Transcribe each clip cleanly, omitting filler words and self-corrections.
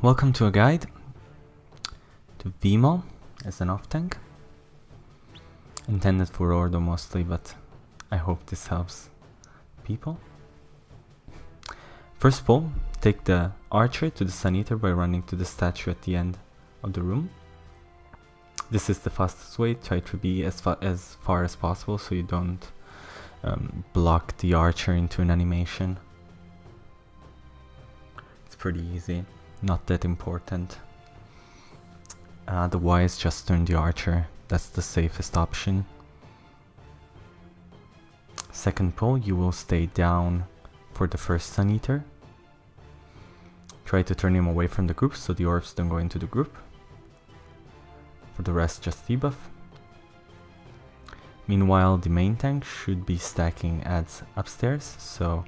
Welcome to a guide to vMoL as an off-tank. Intended for ORDO mostly, but I hope this helps people. First pull, take the archer to the Sun Eater by running to the statue at the end of the room. This is the fastest way. Try to be as far as possible so you don't block the archer into an animation. It's pretty easy, not that important. Otherwise, just turn the archer. That's the safest option. Second pull, you will stay down for the first Sun Eater. Try to turn him away from the group so the orbs don't go into the group. For the rest, just debuff. Meanwhile, the main tank should be stacking adds upstairs, so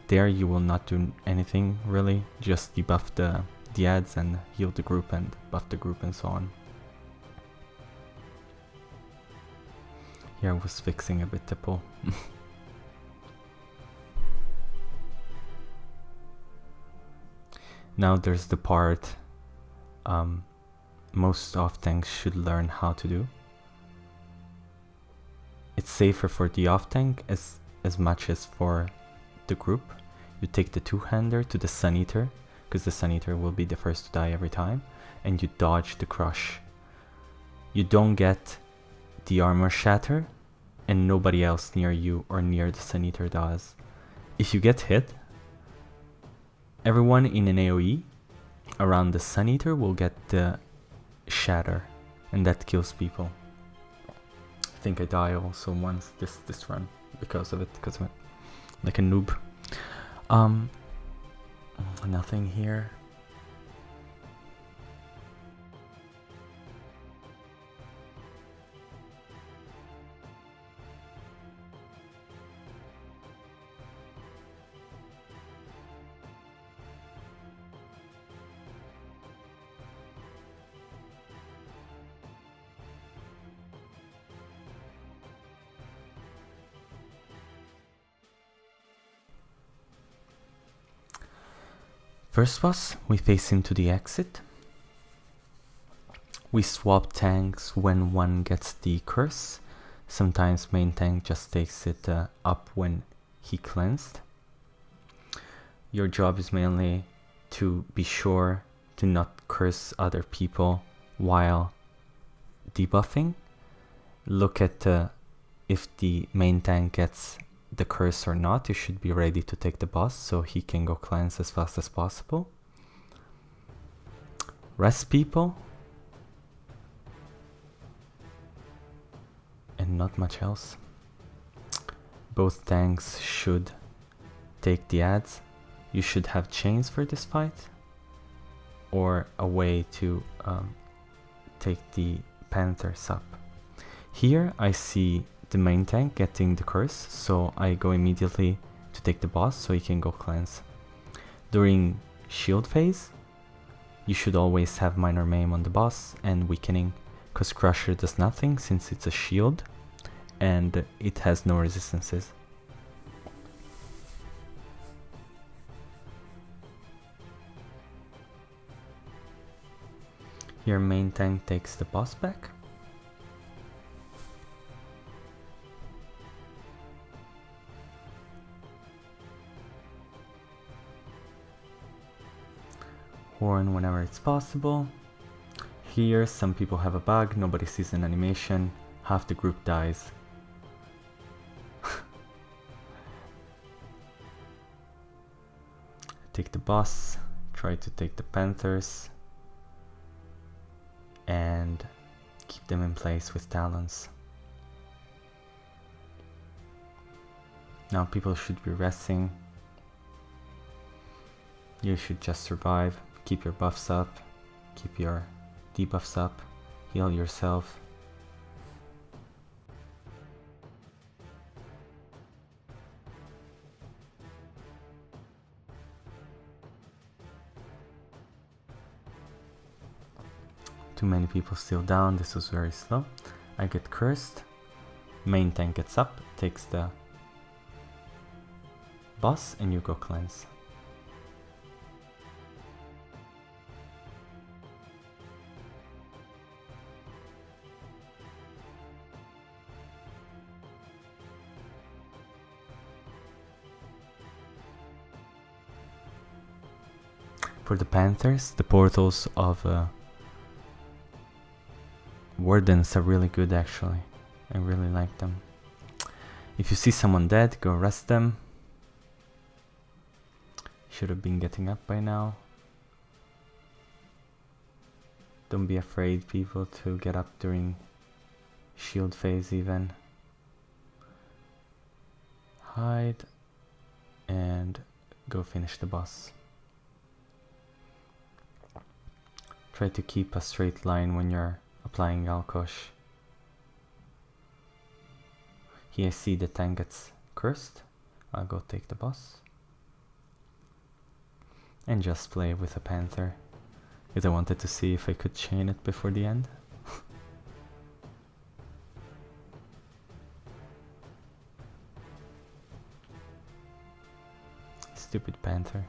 there you will not do anything really, just debuff the adds and heal the group and buff the group and so on. Here I was fixing a bit the pull. Now there's the part most off-tanks should learn how to do. It's safer for the off-tank as much as for the group. You take the two-hander to the Sun Eater, because the Sun Eater will be the first to die every time, and you dodge the crush. You don't get the armor shatter, and nobody else near you or near the Sun Eater does. If you get hit, everyone in an AoE around the Sun Eater will get the shatter, and that kills people. I think I die also once this run because of it, like a noob. Nothing here. First boss, we face him to the exit. We swap tanks when one gets the curse. Sometimes main tank just takes it up when he cleansed. Your job is mainly to be sure to not curse other people while debuffing. Look at if the main tank gets the curse or not. You should be ready to take the boss so he can go cleanse as fast as possible. Rest people, and not much else. Both tanks should take the adds. You should have chains for this fight, or a way to take the panthers up. Here I see the main tank getting the curse, so I go immediately to take the boss so he can go cleanse. During shield phase, you should always have minor maim on the boss and weakening, because Crusher does nothing since it's a shield and it has no resistances. Here main tank takes the boss back. Horn whenever it's possible. Here some people have a bug, nobody sees an animation, half the group dies. Take the boss, try to take the panthers, and keep them in place with talons. Now people should be resting. You should just survive. Keep your buffs up, keep your debuffs up, heal yourself. Too many people still down, this was very slow. I get cursed, main tank gets up, takes the boss, and you go cleanse. For the Panthers, the portals of Wardens are really good actually. I really like them. If you see someone dead, go arrest them. Should have been getting up by now. Don't be afraid, people, to get up during shield phase even. Hide and go finish the boss. Try to keep a straight line when you're applying Alkosh. Here I see the tank gets cursed. I'll go take the boss. And just play with a Panther. Because I wanted to see if I could chain it before the end. Stupid Panther.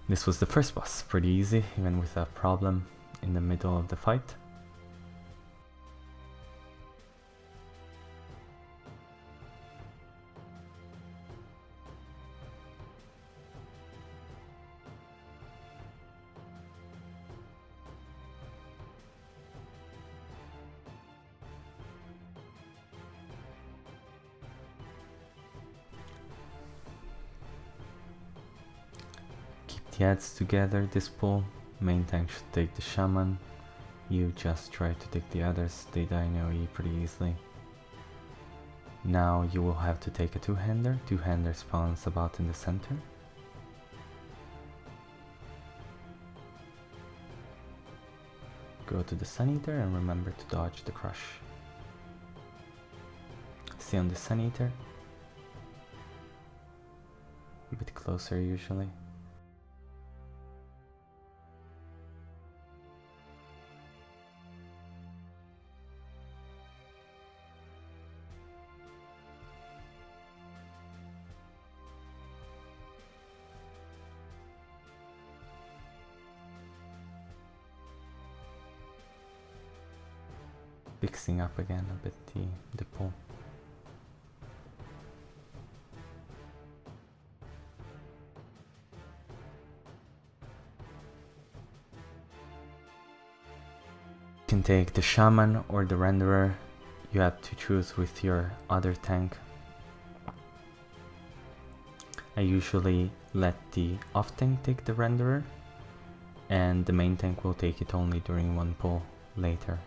This was the first boss, pretty easy, even with a problem in the middle of the fight. The adds together this pull. Main tank should take the shaman. You just try to take the others, they die in AoE pretty easily. Now you will have to take a two-hander. Two-hander spawns about in the center. Go to the Sun Eater and remember to dodge the crush. Stay on the Sun Eater. A bit closer usually. Fixing up again a bit the pull. You can take the shaman or the renderer. You have to choose with your other tank. I usually let the off tank take the renderer, and the main tank will take it only during one pull later.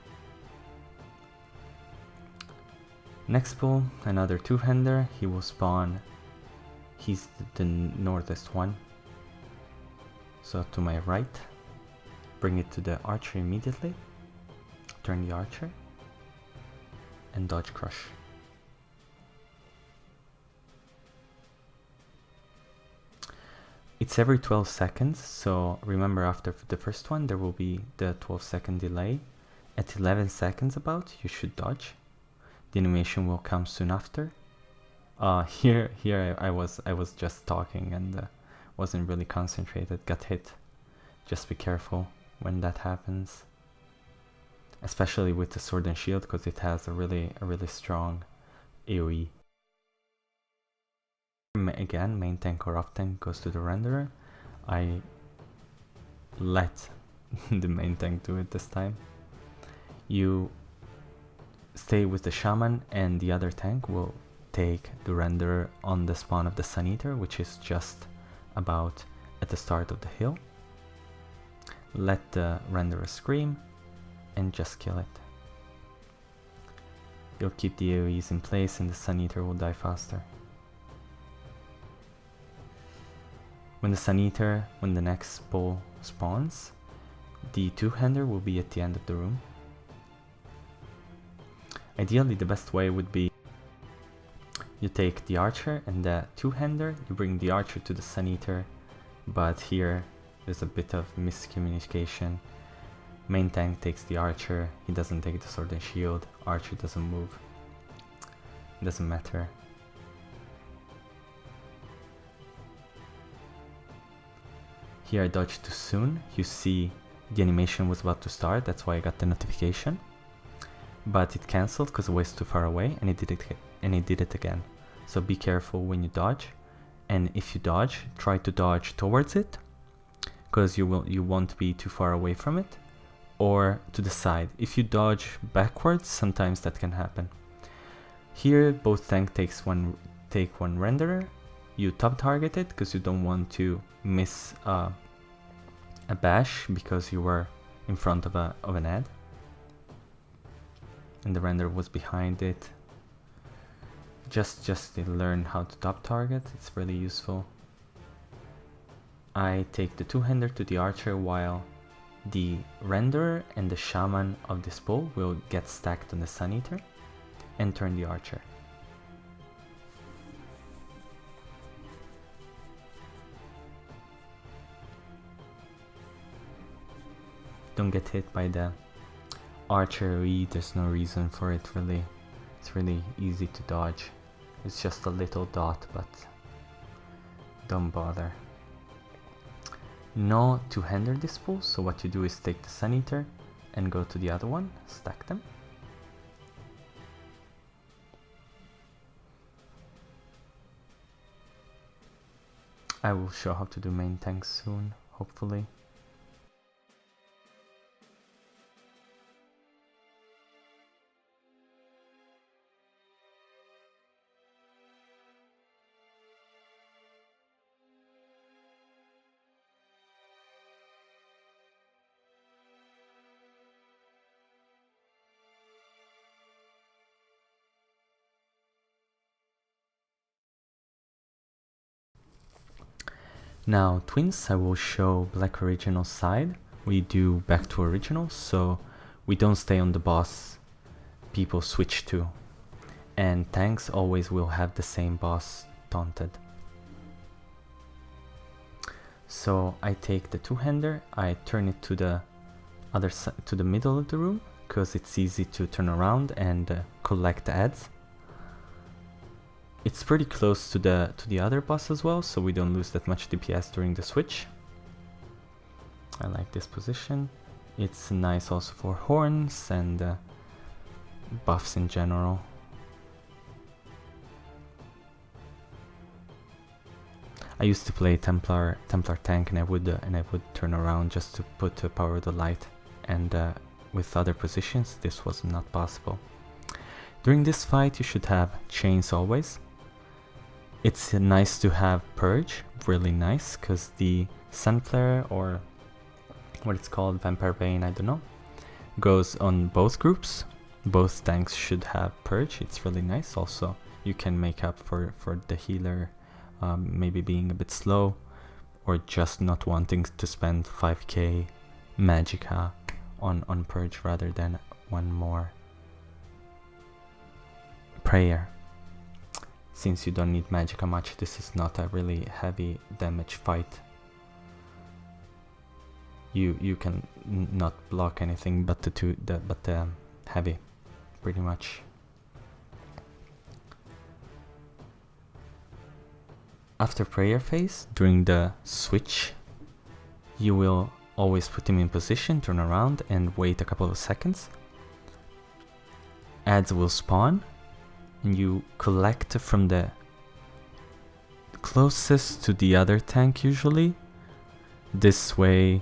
Next pull, another two-hander. He will spawn, he's the northest one, so to my right. Bring it to the archer immediately, turn the archer, and dodge crush. It's every 12 seconds, so remember after the first one there will be the 12-second delay. At 11 seconds about, you should dodge. The animation will come soon after. Here I was just talking and wasn't really concentrated, got hit. Just be careful when that happens, especially with the sword and shield, because it has a really strong AoE. Again, main tank or off tank goes to the renderer. I let the main tank do it this time. You stay with the shaman and the other tank will take the renderer on the spawn of the Sun Eater, which is just about at the start of the hill. Let the renderer scream and just kill it. You'll keep the AoEs in place and the Sun Eater will die faster. When the next bull spawns, the two-hander will be at the end of the room. Ideally, the best way would be you take the archer and the two-hander, you bring the archer to the Sun Eater, but here there's a bit of miscommunication. Main tank takes the archer, he doesn't take the sword and shield, archer doesn't move. It doesn't matter. Here I dodged too soon. You see the animation was about to start, that's why I got the notification. But it cancelled because it was too far away, and it did it again. So be careful when you dodge, and if you dodge, try to dodge towards it, because you won't be too far away from it, or to the side. If you dodge backwards, sometimes that can happen. Here, both tank take one renderer. You top target it because you don't want to miss a bash because you were in front of an ad, and the render was behind it. Just to learn how to top target, it's really useful. I take the two-hander to the archer while the renderer and the shaman of this bull will get stacked on the Sun Eater and turn the archer. Don't get hit by the archery, there's no reason for it really. It's really easy to dodge. It's just a little dot, but don't bother. No two-hander this bull, so what you do is take the Sun Eater and go to the other one, stack them. I will show how to do main tank soon, hopefully. Now twins, I will show black original side. We do back to original, so we don't stay on the boss people switch to. And tanks always will have the same boss taunted. So I take the two-hander, I turn it to the other side, to the middle of the room, because it's easy to turn around and collect ads. It's pretty close to the other boss as well, so we don't lose that much DPS during the switch. I like this position. It's nice also for horns and buffs in general. I used to play Templar tank, and I would turn around just to put power of the light, and with other positions this was not possible. During this fight you should have chains always. It's nice to have purge, really nice, because the Sunflare, or what it's called, Vampire Bane, I don't know, goes on both groups. Both tanks should have purge, it's really nice. Also you can make up for the healer maybe being a bit slow, or just not wanting to spend 5k magicka on purge rather than one more prayer. Since you don't need magicka much, this is not a really heavy damage fight. You can not block anything but the heavy, pretty much. After prayer phase, during the switch, you will always put him in position, turn around and wait a couple of seconds. Ads will spawn, and you collect from the closest to the other tank usually. This way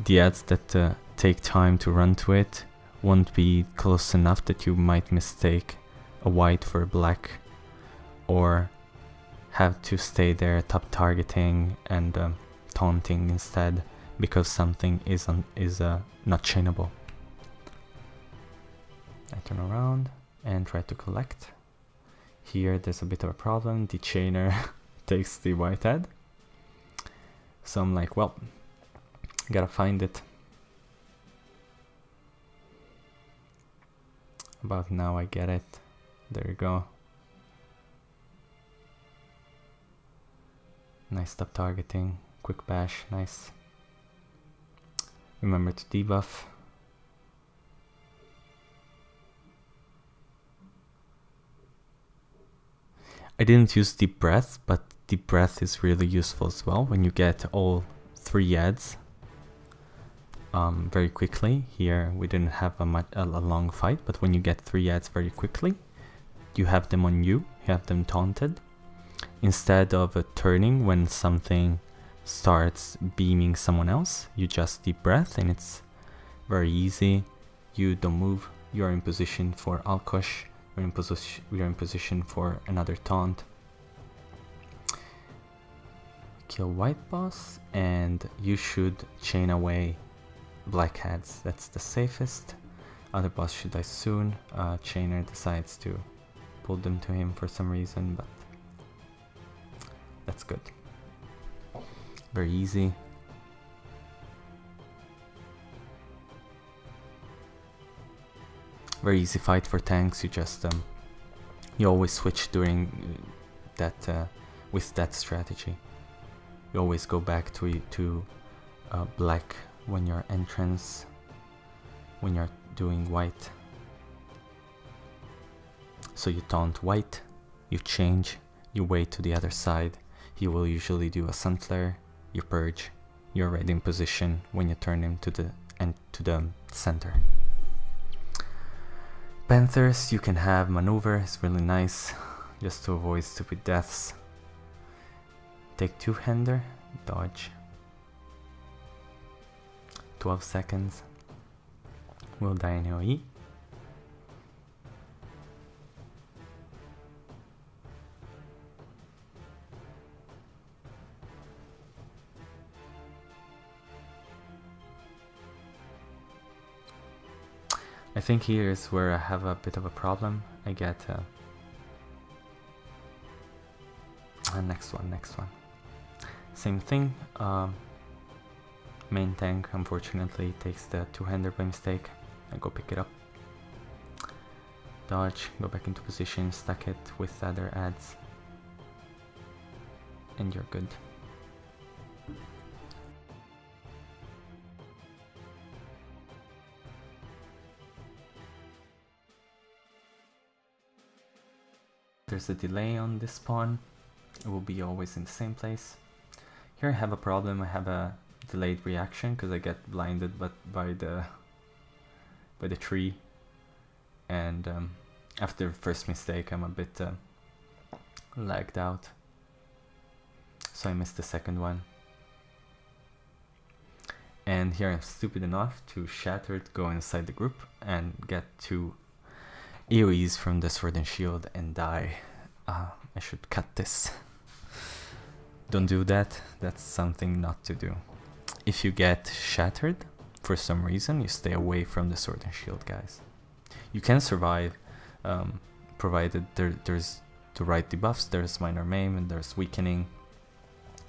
the ads that take time to run to it won't be close enough that you might mistake a white for a black, or have to stay there top targeting and taunting instead because something is not chainable. I turn around and try to collect. Here there's a bit of a problem, the chainer takes the white ad. So I'm like, well, gotta find it. About now I get it. There you go. Nice stop targeting, quick bash, nice. Remember to debuff. I didn't use deep breath, but deep breath is really useful as well when you get all 3 ads very quickly. Here we didn't have a long fight, but when you get 3 ads very quickly, you have them on you, you have them taunted. Instead of turning when something starts beaming someone else, you just deep breath, and it's very easy. You don't move. You're in position for Alkosh. You're in position for another taunt. Kill white boss, and you should chain away black heads. That's the safest. Other boss should die soon. Chainer decides to pull them to him for some reason, but that's good. Very easy. Very easy fight for tanks. You just you always switch during that with that strategy. You always go back to black when you're entrance, when you're doing white. So you taunt white, you change, you wait to the other side. He will usually do a sun flare, you purge, you're ready in position when you turn him to the center. Panthers, you can have maneuver, it's really nice, just to avoid stupid deaths. Take two-hander, dodge. 12 seconds. Will die in AoE. I think here is where I have a bit of a problem. I get next one. Same thing. Main tank unfortunately takes the two-hander by mistake. I go pick it up. Dodge, go back into position, stack it with other adds, and you're good. There's a delay on this spawn. It will be always in the same place. Here I have a problem. I have a delayed reaction because I get blinded by the tree, and after the first mistake I'm a bit lagged out, so I missed the second one. And here I'm stupid enough to Shattered go inside the group and get 2 AoEs from the Sword and Shield and die. I should cut this. Don't do that, that's something not to do. If you get Shattered for some reason, you stay away from the Sword and Shield guys. You can survive, provided there's the right debuffs. There's minor maim and there's weakening.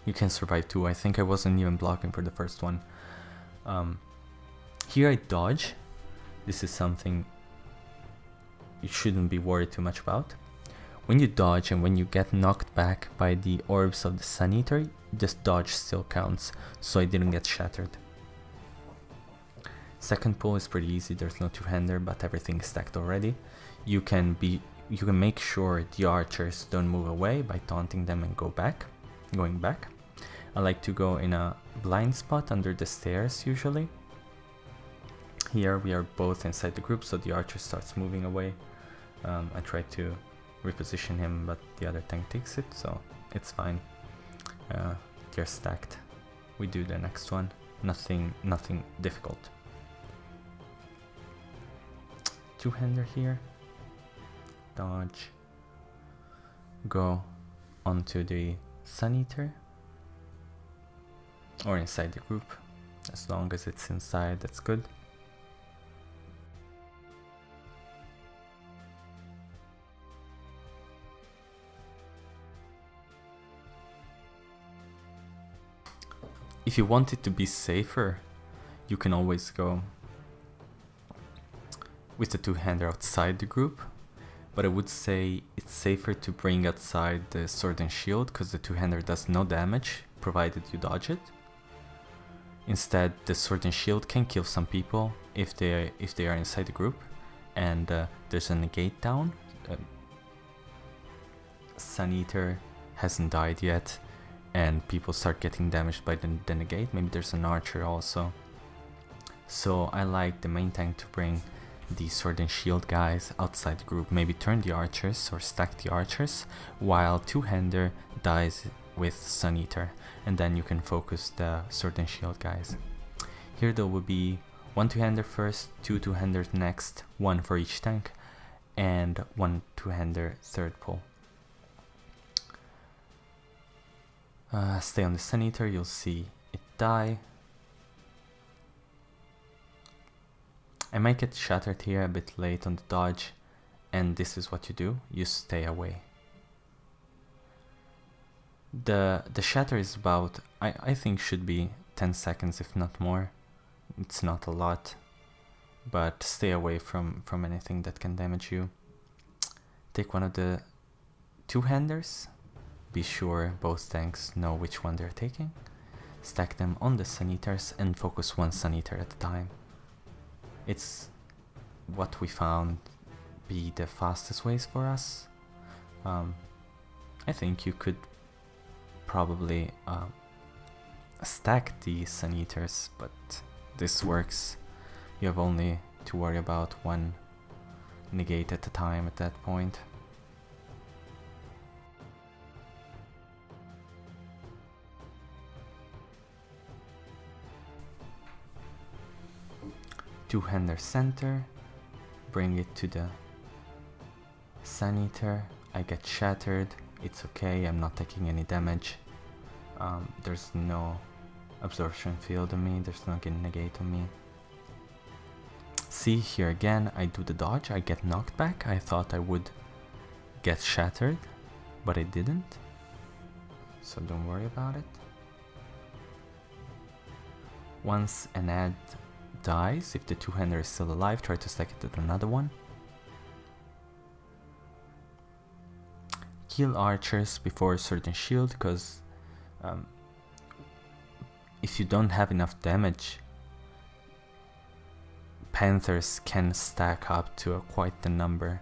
You can survive too. I think I wasn't even blocking for the first one. Here I dodge. This is something you shouldn't be worried too much about. When you dodge and when you get knocked back by the orbs of the Sun Eater, this dodge still counts, so I didn't get Shattered. Second pull is pretty easy. There's no two-hander, but everything is stacked already. You can make sure the archers don't move away by taunting them and going back. I like to go in a blind spot under the stairs usually. Here we are both inside the group, so the archer starts moving away. I try to reposition him, but the other tank takes it, so it's fine. They're stacked. We do the next one. Nothing difficult. Two-hander here. Dodge. Go onto the Sun Eater. Or inside the group. As long as it's inside, that's good. If you want it to be safer, you can always go with the two-hander outside the group, but I would say it's safer to bring outside the Sword and Shield because the two-hander does no damage provided you dodge it. Instead, the Sword and Shield can kill some people if they are inside the group, and there's a negate down. Sun Eater hasn't died yet, and people start getting damaged by the negate. Maybe there's an archer also. So I like the main tank to bring the Sword and Shield guys outside the group. Maybe turn the archers or stack the archers while two-hander dies with Sun Eater, and then you can focus the Sword and Shield guys. Here there will be 1 two-hander first, 2 two-handers next, 1 for each tank, and 1 two-hander third pull. Stay on the Sun Eater, you'll see it die. I might get shattered here a bit late on the dodge, and this is what you do, you stay away. The shatter is about, I think should be 10 seconds if not more. It's not a lot, but stay away from anything that can damage you. Take one of the two-handers, be sure both tanks know which one they're taking. Stack them on the Sun Eaters and focus one Sun Eater at a time. It's what we found be the fastest ways for us. I think you could probably stack the Sun Eaters, but this works. You have only to worry about one negate at a time at that point. Two-hander center, bring it to the Sun Eater. I get shattered, it's okay, I'm not taking any damage. There's no absorption field on me, there's no negate on me. See here again, I do the dodge, I get knocked back. I thought I would get shattered, but I didn't, so don't worry about it. Once an ad dies, if the two-hander is still alive, try to stack it with another one. Kill archers before Sword and Shield, because if you don't have enough damage, Panthers can stack up to quite the number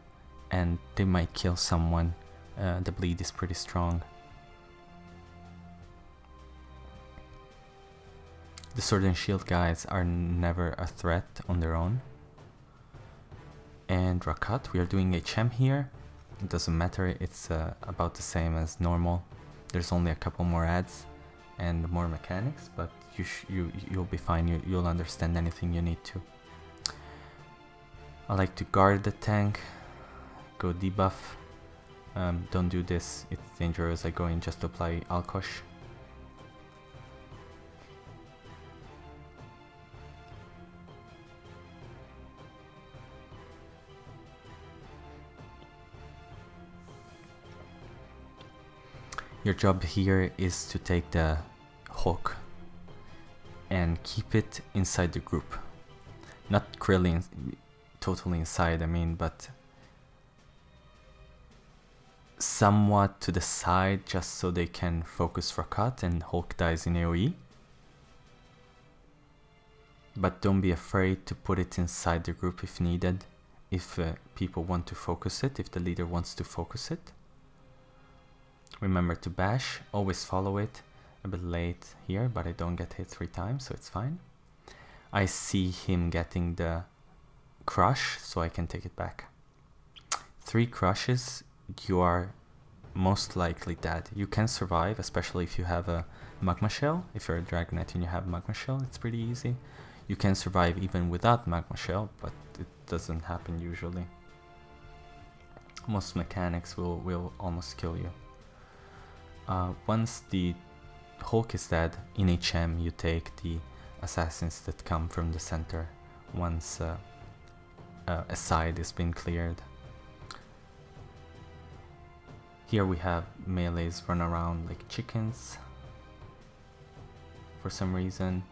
and they might kill someone. The bleed is pretty strong. The Sword and Shield guys are never a threat on their own. And Rakat, we are doing HM here. It doesn't matter, it's about the same as normal. There's only a couple more ads and more mechanics, but you'll be fine. You'll understand anything you need to. I like to guard the tank, go debuff. Don't do this, it's dangerous. I go in just to apply Alkosh. Your job here is to take the Hulk and keep it inside the group. Not really totally inside, I mean, but somewhat to the side, just so they can focus Rakat and Hulk dies in AoE. But don't be afraid to put it inside the group if needed, if people want to focus it, if the leader wants to focus it. Remember to bash, always follow it. A bit late here, but I don't get hit 3 times, so it's fine. I see him getting the crush, so I can take it back. 3 crushes, you are most likely dead. You can survive, especially if you have a magma shell. If you're a Dragonite and you have magma shell, it's pretty easy. You can survive even without magma shell, but it doesn't happen usually. Most mechanics will almost kill you. Once the Hulk is dead, in HM you take the assassins that come from the center once a side has been cleared. Here we have melees run around like chickens. For some reason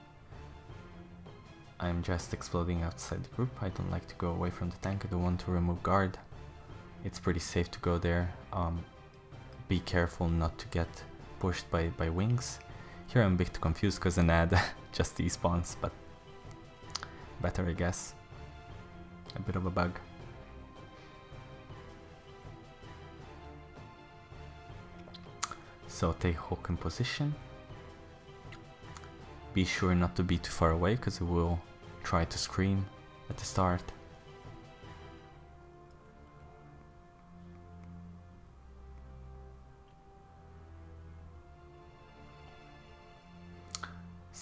I'm just exploding outside the group. I don't like to go away from the tank, I don't want to remove guard. It's pretty safe to go there. Be careful not to get pushed by wings. Here I'm a bit confused because an ad just despawns, but better I guess. A bit of a bug. So take Hulk in position. Be sure not to be too far away because it will try to scream at the start.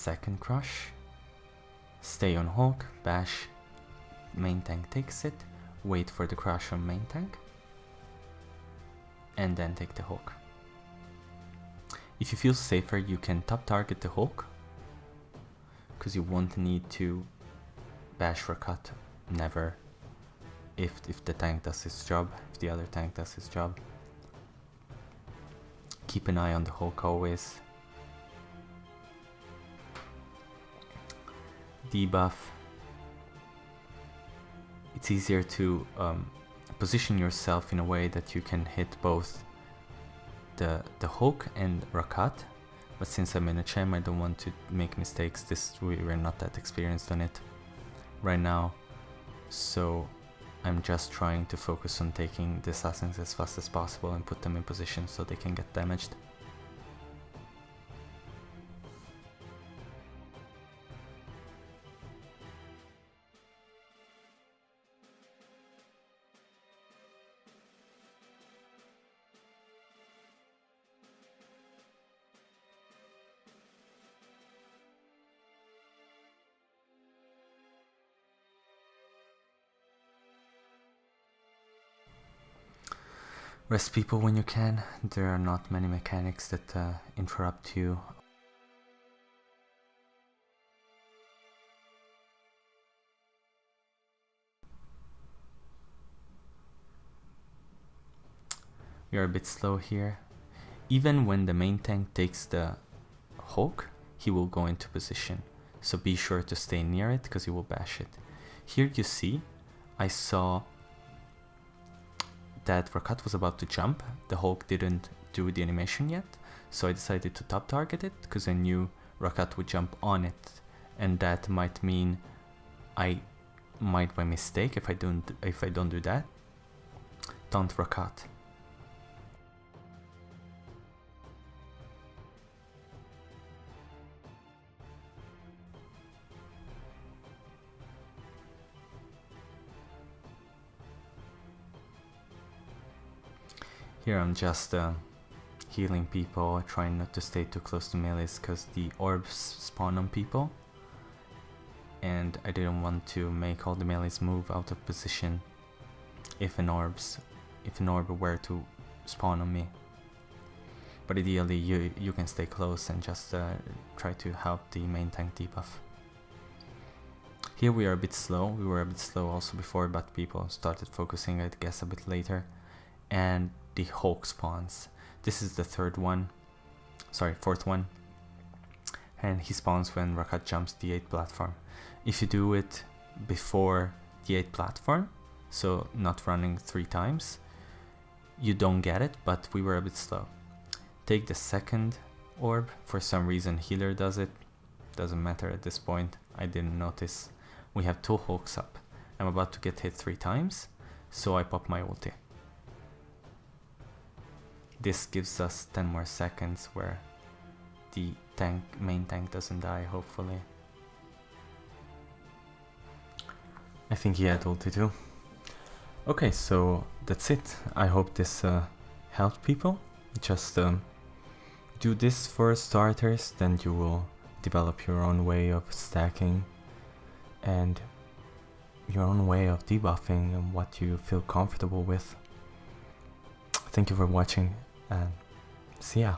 second crush, stay on Hulk, bash, main tank takes it, wait for the crush on main tank, and then take the Hulk. If you feel safer, you can top target the Hulk, because you won't need to bash for cut, never, if the tank does its job, if the other tank does its job. Keep an eye on the Hulk always. Debuff. It's easier to position yourself in a way that you can hit both the Hulk and Rakat, but since I'm in a Chem, I don't want to make mistakes. We're not that experienced on it right now, so I'm just trying to focus on taking the assassins as fast as possible and put them in position so they can get damaged. Rest people when you can. There are not many mechanics that interrupt you. We are a bit slow here. Even when the main tank takes the Hulk, he will go into position. So be sure to stay near it because he will bash it. Here you see, I saw that Rakat was about to jump. The Hulk didn't do the animation yet, so I decided to top target it because I knew Rakat would jump on it, and that might mean I might by mistake, if I don't do that, taunt Rakat. Here I'm just healing people, trying not to stay too close to melees because the orbs spawn on people, and I didn't want to make all the melees move out of position if an orb were to spawn on me. But ideally you can stay close and just try to help the main tank debuff. Here we are a bit slow. We were a bit slow also before, but people started focusing, I guess, a bit later. And the Hulk spawns. This is the fourth one. And he spawns when Rakat jumps the 8th platform. If you do it before the 8th platform, so not running 3 times, you don't get it, but we were a bit slow. Take the second orb. For some reason healer does it. Doesn't matter at this point. I didn't notice. We have 2 Hulks up. I'm about to get hit 3 times, so I pop my ulti. This gives us 10 more seconds where the main tank doesn't die, hopefully. I think he had ulti too. Okay, so that's it. I hope this helped people. Just do this for starters, then you will develop your own way of stacking and your own way of debuffing and what you feel comfortable with. Thank you for watching and see ya.